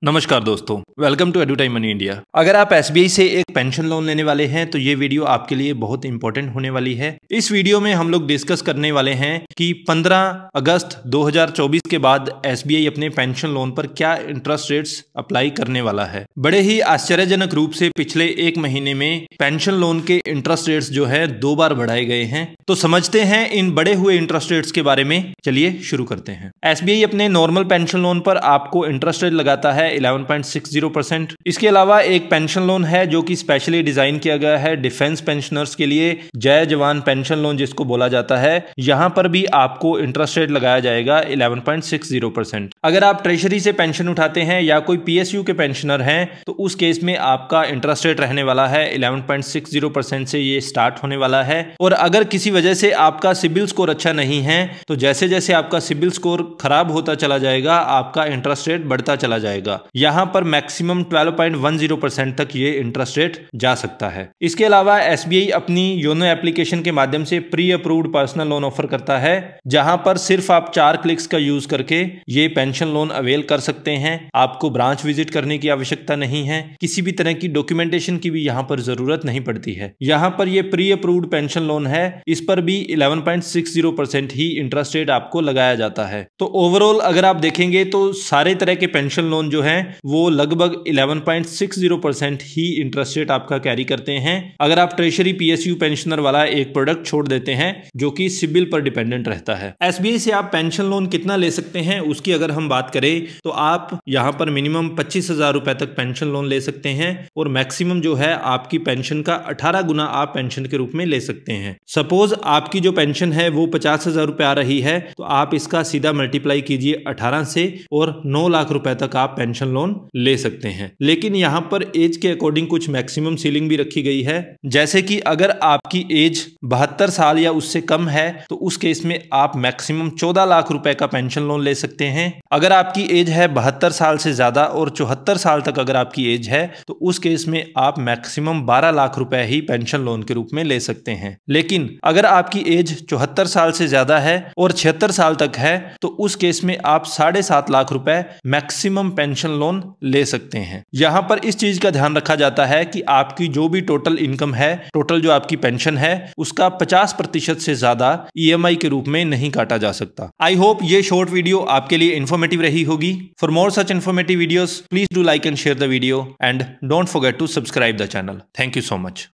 नमस्कार दोस्तों, welcome to एडुटाइम money India. अगर आप एसबीआई से एक पेंशन लोन लेने वाले हैं तो ये वीडियो आपके लिए बहुत इंपॉर्टेंट होने वाली है। इस वीडियो में हम लोग डिस्कस करने वाले हैं कि 15 अगस्त 2024 के बाद एसबीआई अपने पेंशन लोन पर क्या इंटरेस्ट रेट्स अप्लाई करने वाला है। बड़े ही आश्चर्यजनक रूप से पिछले एक महीने में पेंशन लोन के इंटरेस्ट रेट्स जो है 2 बार बढ़ाए गए हैं। तो समझते हैं इन बढ़े हुए इंटरेस्ट रेट्स के बारे में। चलिए शुरू करते हैं। एसबीआई अपने नॉर्मल पेंशन लोन पर आपको इंटरेस्ट रेट लगाता है 11.60%। इसके अलावा एक पेंशन लोन है जो कि स्पेशली डिजाइन किया गया है डिफेंस पेंशनर्स के लिए, जय जवान पेंशन लोन जिसको बोला जाता है। यहां पर भी आपको इंटरेस्ट रेट लगाया जाएगा 11.60%। अगर आप ट्रेजरी से पेंशन उठाते हैं या कोई पीएसयू के पेंशनर हैं तो उस केस में आपका इंटरेस्ट रेट रहने वाला है 11.60% से ये स्टार्ट होने वाला है। और अगर किसी वजह से आपका सिबिल स्कोर अच्छा नहीं है तो जैसे जैसे आपका सिबिल स्कोर खराब होता चला जाएगा आपका इंटरेस्ट रेट बढ़ता चला जाएगा। यहां पर मैक्सिमम 12.10% तक ये इंटरेस्ट रेट जा सकता है। इसके अलावा एसबीआई अपनी योनो एप्लीकेशन के माध्यम से pre approved personal loan offer करता है, जहां पर सिर्फ आप 4 क्लिक्स का यूज करके ये पेंशन लोन अवेल कर सकते हैं। आपको ब्रांच विजिट करने की आवश्यकता नहीं है, किसी भी तरह की डॉक्यूमेंटेशन की भी यहां पर जरूरत नहीं पड़ती है। यहां पर ये प्री अप्रूव्ड पेंशन लोन है, इस पर भी 11.60% ही इंटरेस्ट रेट आपको लगाया जाता है। तो ओवरऑल अगर आप देखेंगे तो सारे तरह के पेंशन लोन जो है वो लगभग 11.60% ही इंटरेस्ट रेट आपका कैरी करते हैं। अगर आप ट्रेजरी पीएसयू पेंशनर वाला एक प्रोडक्ट छोड़ देते हैं जो कि सिबिल पर डिपेंडेंट रहता है। एसबीआई से आप पेंशन लोन कितना ले सकते हैं उसकी अगर हम बात करें तो आप यहां पर मिनिमम 25,000 रुपए तक पेंशन लोन ले सकते हैं और मैक्सिमम जो है आपकी पेंशन का 18 गुना आप पेंशन के रूप में ले सकते हैं। सपोज आपकी जो पेंशन है वो 50,000 रुपए आ रही है तो आप इसका सीधा मल्टीप्लाई कीजिए 18 से और 9 लाख रुपए तक आप पेंशन लोन ले सकते हैं। लेकिन यहां पर एज के अकॉर्डिंग कुछ मैक्सिमम सीलिंग भी रखी गई है, जैसे कि अगर आपकी एज 72 साल या उससे कम है तो उस केस में आप मैक्सिमम 14 लाख रुपए का पेंशन लोन ले सकते हैं। अगर आपकी एज है 72 साल से ज्यादा और 74 साल तक अगर आपकी एज है तो उस केस में आप मैक्सिमम 12 लाख रुपए ही पेंशन लोन के रूप में ले सकते हैं। लेकिन अगर आपकी एज 74 साल से ज्यादा है और 76 साल तक है तो उस केस में आप 7.5 लाख रुपए मैक्सिमम पेंशन लोन ले सकते हैं। यहां पर इस चीज का ध्यान रखा जाता है कि आपकी जो भी टोटल इनकम है, टोटल जो आपकी पेंशन है उसका 50% से ज्यादा ईएमआई के रूप में नहीं काटा जा सकता। आई होप ये शॉर्ट वीडियो आपके लिए इंफॉर्मेटिव रही होगी। For more such informative videos please do like and share the video and don't forget to subscribe the channel. Thank you so much.